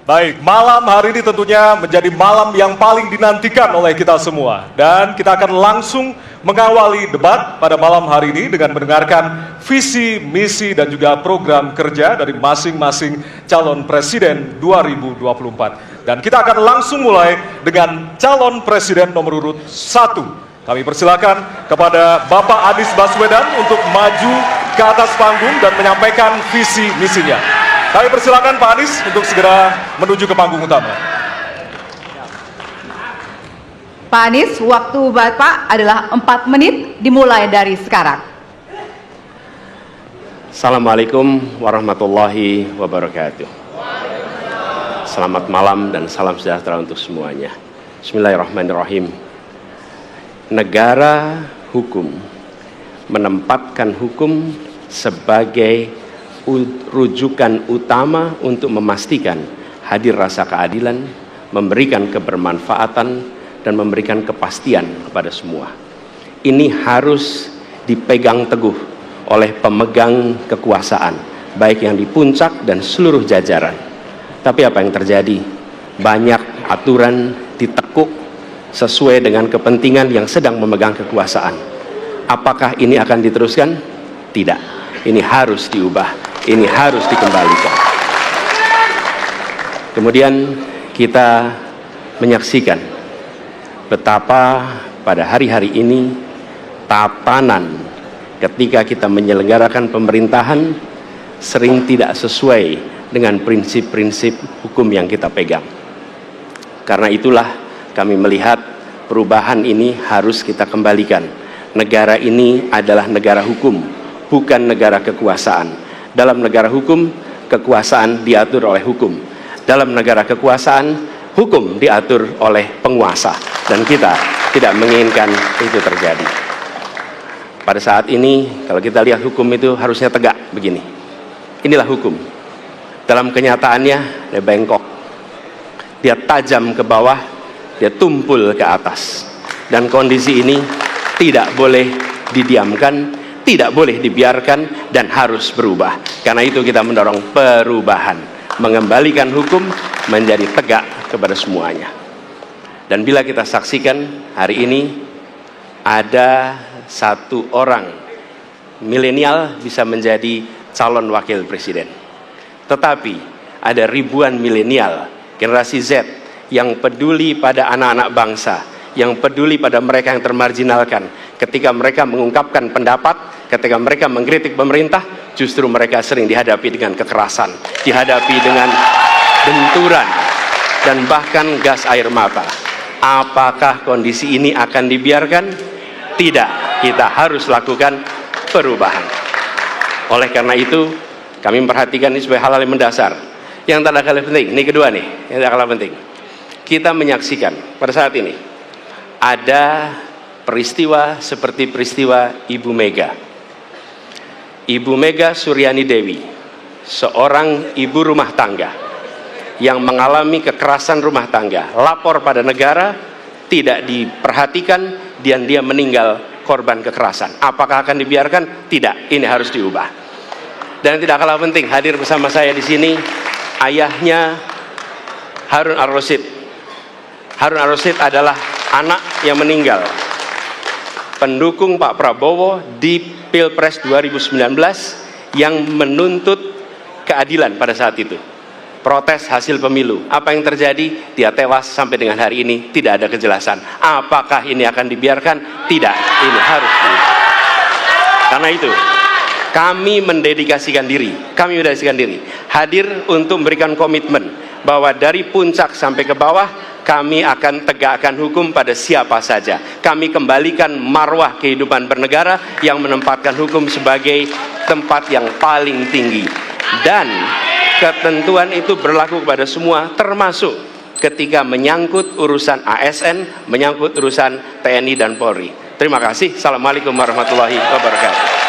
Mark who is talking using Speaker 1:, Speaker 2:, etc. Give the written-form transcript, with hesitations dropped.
Speaker 1: Baik, malam hari ini tentunya menjadi malam yang paling dinantikan oleh kita semua. Dan kita akan langsung mengawali debat pada malam hari ini dengan mendengarkan visi, misi, dan juga program kerja dari masing-masing calon presiden 2024. Dan kita akan langsung mulai dengan calon presiden nomor urut 1. Kami persilakan kepada Bapak Anies Baswedan untuk maju ke atas panggung dan menyampaikan visi misinya. Kami persilakan Pak Anies untuk segera menuju ke panggung utama.
Speaker 2: Pak Anies, waktu Bapak adalah 4 menit dimulai dari sekarang.
Speaker 3: Assalamualaikum warahmatullahi wabarakatuh. Selamat malam dan salam sejahtera untuk semuanya. Bismillahirrahmanirrahim. Negara hukum menempatkan hukum sebagai rujukan utama untuk memastikan hadir rasa keadilan, memberikan kebermanfaatan, dan memberikan kepastian kepada semua. Ini harus dipegang teguh oleh pemegang kekuasaan, baik yang di puncak dan seluruh jajaran. Tapi apa yang terjadi? Banyak aturan ditekuk sesuai dengan kepentingan yang sedang memegang kekuasaan. Apakah ini akan diteruskan? Tidak. Ini harus diubah, ini harus dikembalikan. Kemudian kita menyaksikan betapa pada hari-hari ini tatanan ketika kita menyelenggarakan pemerintahan sering tidak sesuai dengan prinsip-prinsip hukum yang kita pegang. Karena itulah kami melihat perubahan ini harus kita kembalikan. Negara ini adalah negara hukum, bukan negara kekuasaan. Dalam negara hukum, kekuasaan diatur oleh hukum. Dalam negara kekuasaan, hukum diatur oleh penguasa. Dan kita tidak menginginkan itu terjadi. Pada saat ini, kalau kita lihat hukum itu harusnya tegak begini. Inilah hukum. Dalam kenyataannya, dia bengkok. Dia tajam ke bawah, dia tumpul ke atas. Dan kondisi ini tidak boleh didiamkan, tidak boleh dibiarkan, dan harus berubah. Karena itu kita mendorong perubahan, mengembalikan hukum menjadi tegak kepada semuanya. Dan bila kita saksikan hari ini ada satu orang milenial bisa menjadi calon wakil presiden, tetapi ada ribuan milenial generasi Z yang peduli pada anak-anak bangsa, yang peduli pada mereka yang termarginalkan. Ketika mereka mengungkapkan pendapat, ketika mereka mengkritik pemerintah, justru mereka sering dihadapi dengan kekerasan, dihadapi dengan benturan, dan bahkan gas air mata. Apakah kondisi ini akan dibiarkan? Tidak, kita harus lakukan perubahan. Oleh karena itu, kami memperhatikan ini sebagai hal-hal yang mendasar. Yang tak kalah penting, ini kedua nih, yang tak kalah penting. Kita menyaksikan pada saat ini ada peristiwa seperti peristiwa Ibu Mega. Ibu Mega Suryani Dewi, seorang ibu rumah tangga yang mengalami kekerasan rumah tangga, lapor pada negara, tidak diperhatikan, dan dia meninggal korban kekerasan. Apakah akan dibiarkan? Tidak, ini harus diubah. Dan tidak kalah penting, hadir bersama saya di sini ayahnya Harun Ar-Rasyid. Harun Ar-Rasyid adalah anak yang meninggal, pendukung Pak Prabowo di Pilpres 2019 yang menuntut keadilan pada saat itu, protes hasil pemilu. Apa yang terjadi? Dia tewas. Sampai dengan hari ini tidak ada kejelasan. Apakah ini akan dibiarkan? Tidak, ini harus diubah. Karena itu kami mendedikasikan diri hadir untuk memberikan komitmen bahwa dari puncak sampai ke bawah kami akan tegakkan hukum pada siapa saja. Kami kembalikan marwah kehidupan bernegara yang menempatkan hukum sebagai tempat yang paling tinggi. Dan ketentuan itu berlaku kepada semua, termasuk ketika menyangkut urusan ASN, menyangkut urusan TNI dan Polri. Terima kasih. Assalamualaikum warahmatullahi wabarakatuh.